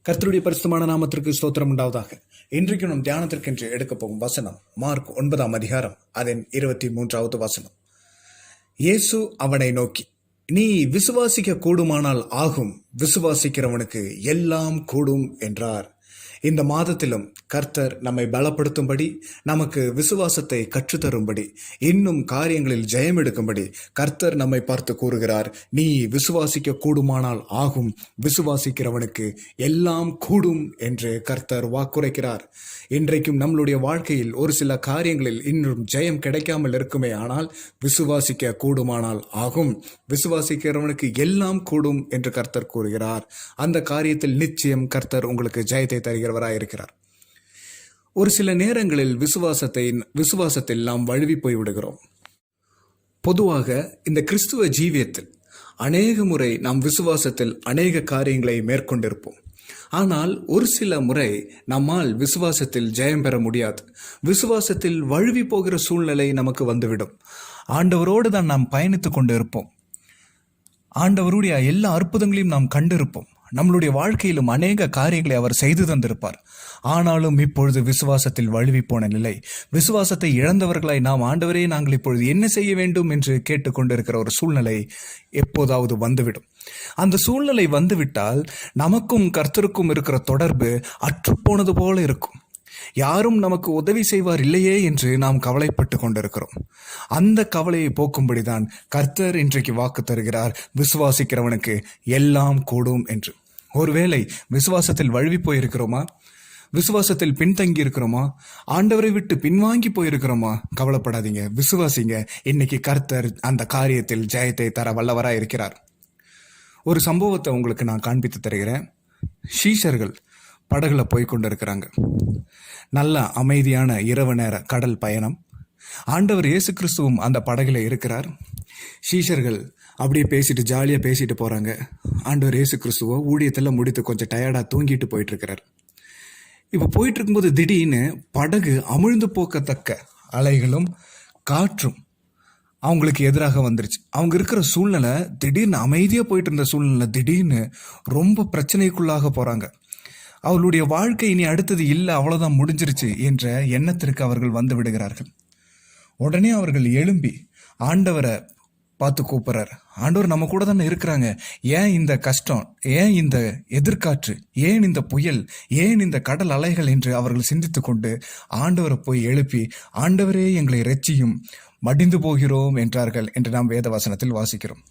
கர்த்தருடைய பரிசுத்தமான நாமத்திற்கு ஸ்தோத்திரம் உண்டாவதாக. இன்றைக்கு நம் தியானத்திற்கென்று எடுக்கப் போகும் வசனம் மார்க் 9ஆம் அதிகாரம் அதன் 23வது வசனம். இயேசு அவனை நோக்கி, நீ விசுவாசிக்க கூடுமானால் ஆகும், விசுவாசிக்கிறவனுக்கு எல்லாம் கூடும் என்றார். இந்த மாதத்திலும் கர்த்தர் நம்மை பலப்படுத்தும்படி, நமக்கு விசுவாசத்தை கற்றுத்தரும்படி, இன்னும் காரியங்களில் ஜெயம் எடுக்கும்படி கர்த்தர் நம்மை பார்த்து கூறுகிறார், நீ விசுவாசிக்க கூடுமானால் ஆகும், விசுவாசிக்கிறவனுக்கு எல்லாம் கூடும் என்று கர்த்தர் வாக்குரைக்கிறார். இன்றைக்கும் நம்மளுடைய வாழ்க்கையில் ஒரு சில காரியங்களில் இன்னும் ஜெயம் கிடைக்காமல் இருக்குமே, ஆனால் விசுவாசிக்க கூடுமானால் ஆகும், விசுவாசிக்கிறவனுக்கு எல்லாம் கூடும் என்று கர்த்தர் கூறுகிறார். அந்த காரியத்தில் நிச்சயம் கர்த்தர் உங்களுக்கு ஜெயத்தை தருகிறவராயிருக்கிறார். ஒரு சில நேரங்களில் விசுவாசத்தில் நாம் வழுவி போய் விடுகிறோம். பொதுவாக இந்த கிறிஸ்துவ ஜீவியத்தில் அநேக முறை நாம் விசுவாசத்தில் அநேக காரியங்களை மேற்கொண்டிருப்போம். ஆனால் ஒரு சில முறை நம்மால் விசுவாசத்தில் ஜெயம் பெற முடியாது. விசுவாசத்தில் வழுவி போகிற சூழ்நிலை நமக்கு வந்துவிடும். ஆண்டவரோடு தான் நாம் பயணித்துக் கொண்டு இருப்போம். ஆண்டவருடைய எல்லா அற்புதங்களையும் நாம் கண்டிருப்போம். நம்மளுடைய வாழ்க்கையிலும் அநேக காரியங்களை அவர் செய்து தந்திருப்பார். ஆனாலும் இப்பொழுது விசுவாசத்தில் வழுவி போன நிலை, விசுவாசத்தை இழந்தவர்களாய் நாம், ஆண்டவரே நாங்கள் இப்பொழுது என்ன செய்ய வேண்டும் என்று கேட்டுக்கொண்டிருக்கிற ஒரு சூழ்நிலை எப்போதாவது வந்துவிடும். அந்த சூழ்நிலை வந்துவிட்டால் நமக்கும் கர்த்தருக்கும் இருக்கிற தொடர்பு அற்றுப்போனது போல இருக்கும். யாரும் நமக்கு உதவி செய்வார் இல்லையே என்று நாம் கவலைப்பட்டு கொண்டிருக்கிறோம். அந்த கவலையை போக்கும்படிதான் கர்த்தர் இன்றைக்கு வாக்கு தருகிறார், விசுவாசிக்கிறவனுக்கு எல்லாம் கூடும் என்று. ஒருவேளை விசுவாசத்தில் வழுவி போயிருக்கிறோமா, விசுவாசத்தில் பின்தங்கி இருக்கிறோமா, ஆண்டவரை விட்டு பின்வாங்கி போயிருக்கிறோமா, கவலைப்படாதீங்க, விசுவாசிங்க. இன்னைக்கு கர்த்தர் அந்த காரியத்தில் ஜெயத்தை தர வல்லவராய் இருக்கிறார். ஒரு சம்பவத்தை உங்களுக்கு நான் காண்பித்து தருகிறேன். சீஷர்கள் படகுல போய் கொண்டு இருக்கிறாங்க. நல்ல அமைதியான இரவு நேர கடல் பயணம். ஆண்டவர் இயேசு கிறிஸ்துவும் அந்த படகுல இருக்கிறார். சீஷர்கள் அப்படியே பேசிட்டு ஜாலியா பேசிட்டு போறாங்க. ஆண்டவர் இயேசு கிறிஸ்துவோ ஊழியத்தில் முடித்து கொஞ்சம் டயர்டா தூங்கிட்டு போயிட்டு இருக்கிறார். இப்ப போயிட்டு இருக்கும்போது திடீர்னு படகு அமிழ்ந்து போக்கத்தக்க அலைகளும் காற்றும் அவங்களுக்கு எதிராக வந்துருச்சு. அவங்க இருக்கிற சூழ்நிலை திடீர்னு அமைதியா போயிட்டு இருந்த சூழ்நிலை திடீர்னு ரொம்ப பிரச்சனைக்குள்ளாக போறாங்க. அவளுடைய வாழ்க்கை இனி அடுத்தது இல்லை, அவ்வளவுதான், முடிஞ்சிருச்சு என்ற எண்ணத்திற்கு அவர்கள் வந்து விடுகிறார்கள். உடனே அவர்கள் எழும்பி ஆண்டவரை பார்த்து கூப்பிடுறார். ஆண்டவர் நம்ம கூட தானே இருக்கிறாங்க, ஏன் இந்த கஷ்டம், ஏன் இந்த எதிர்காற்று, ஏன் இந்த புயல், ஏன் இந்த கடல் அலைகள் என்று அவர்கள் சிந்தித்து கொண்டு ஆண்டவரை போய் எழுப்பி, ஆண்டவரே எங்களை இரட்சியும், மடிந்து போகிறோம் என்றார்கள் என்று நாம் வேத வசனத்தில் வாசிக்கிறோம்.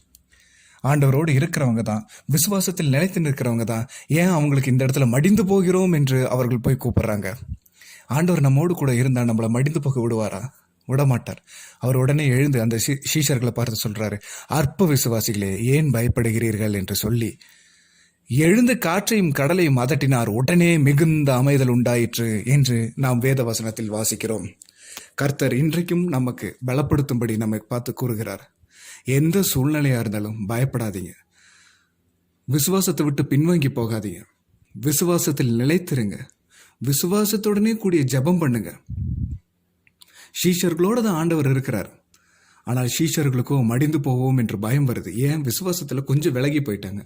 ஆண்டவரோடு இருக்கிறவங்க தான், விசுவாசத்தில் நிலைத்து நிற்கிறவங்க தான், ஏன் அவங்களுக்கு இந்த இடத்துல மடிந்து போகிறோம் என்று அவர்கள் போய் கூப்பிடுறாங்க. ஆண்டவர் நம்மோடு கூட இருந்தா நம்மளை மடிந்து போக விடுவாரா? விடமாட்டார். அவர் உடனே எழுந்து அந்த சீஷர்களை பார்த்து சொல்றாரு, அற்ப விசுவாசிகளே, ஏன் பயப்படுகிறீர்கள் என்று சொல்லி எழுந்து காற்றையும் கடலையும் அதட்டினார். உடனே மிகுந்த அமைதல் உண்டாயிற்று என்று நாம் வேத வசனத்தில் வாசிக்கிறோம். கர்த்தர் இன்றைக்கும் நமக்கு பலப்படுத்தும்படி நம்மை பார்த்து கூறுகிறார், எந்த சூழ்நிலையா இருந்தாலும் பயப்படாதீங்க, விசுவாசத்தை விட்டு பின்வாங்கி போகாதீங்க, விசுவாசத்தில் நிலைத்திருங்க, விசுவாசத்துடனே கூடிய ஜெபம் பண்ணுங்க. சீஷர்களோட தான் ஆண்டவர் இருக்கிறார். ஆனால் சீஷர்களுக்கோ மடிந்து போவோம் என்று பயம் வருது. ஏன்? விசுவாசத்தில் கொஞ்சம் விலகி போயிட்டாங்க.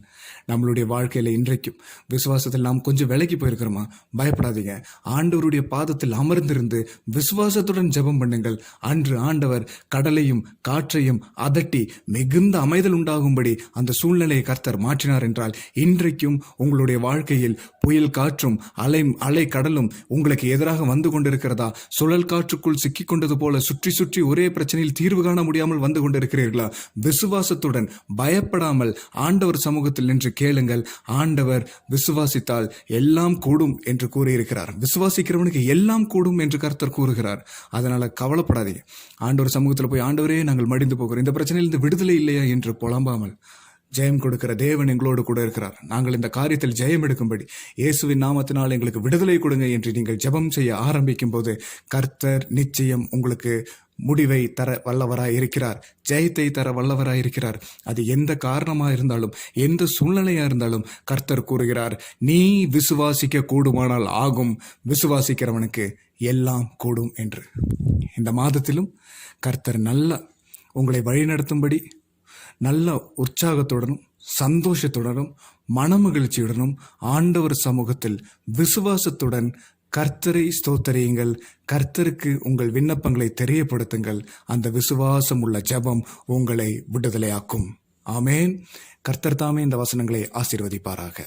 நம்மளுடைய வாழ்க்கையில் இன்றைக்கும் விசுவாசத்தில் நாம் கொஞ்சம் விலகி போயிருக்கிறோமா? பயப்படாதீங்க, ஆண்டவருடைய பாதத்தில் அமர்ந்திருந்து விசுவாசத்துடன் ஜெபம் பண்ணுங்கள். அன்று ஆண்டவர் கடலையும் காற்றையும் அதட்டி மிகுந்த அமைதல் உண்டாகும்படி அந்த சூழ்நிலையை கர்த்தர் மாற்றினார் என்றால், இன்றைக்கும் உங்களுடைய வாழ்க்கையில் புயல் காற்றும் அலை கடலும் உங்களுக்கு எதிராக வந்து கொண்டிருக்கிறதா? சுழல் காற்றுக்குள் சிக்கிக் கொண்டது போல சுற்றி சுற்றி ஒரே பிரச்சனையில் தீர்வு காண முடியாமல் வந்து கொண்டிருக்கிறீர்களா? விசுவாசத்துடன் பயப்படாமல் ஆண்டவர் சமூகத்தில் நின்று கேளுங்கள். ஆண்டவர் விசுவாசித்தால் எல்லாம் கூடும் என்று கூறியிருக்கிறார். விசுவாசிக்கிறவனுக்கு எல்லாம் கூடும் என்று கர்த்தர் கூறுகிறார். அதனால கவலைப்படாதீங்க. ஆண்டவர் சமூகத்தில் போய், ஆண்டவரே நாங்கள் மடிந்து போகிறோம், இந்த பிரச்சனையிலிருந்து விடுதலை இல்லையா என்று புலம்பாமல், ஜெயம் கொடுக்கிற தேவன் எங்களோடு கூட இருக்கிறார், நாங்கள் இந்த காரியத்தில் ஜெயம் எடுக்கும்படி இயேசுவின் நாமத்தினால் எங்களுக்கு விடுதலை கொடுங்க என்று நீங்கள் ஜெபம் செய்ய ஆரம்பிக்கும் போது கர்த்தர் நிச்சயம் உங்களுக்கு முடிவை தர வல்லவராய் இருக்கிறார், ஜெயத்தை தர வல்லவராய் இருக்கிறார். அது எந்த காரணமா இருந்தாலும், எந்த சூழ்நிலையா இருந்தாலும் கர்த்தர் கூறுகிறார், நீ விசுவாசிக்க கூடுமானால் ஆகும், விசுவாசிக்கிறவனுக்கு எல்லாம் கூடும் என்று. இந்த மாதத்திலும் கர்த்தர் நல்ல உங்களை வழிநடத்தும்படி நல்ல உற்சாகத்துடனும் சந்தோஷத்துடனும் மனமகிழ்ச்சியுடனும் ஆண்டவர் சமூகத்தில் விசுவாசத்துடன் கர்த்தரை ஸ்தோத்தரியுங்கள். கர்த்தருக்கு உங்கள் விண்ணப்பங்களை தெரியப்படுத்துங்கள். அந்த விசுவாசம் உள்ள ஜெபம் உங்களை விடுதலையாக்கும். ஆமேன். கர்த்தர் தாமே இந்த வசனங்களை ஆசீர்வதிப்பாராக.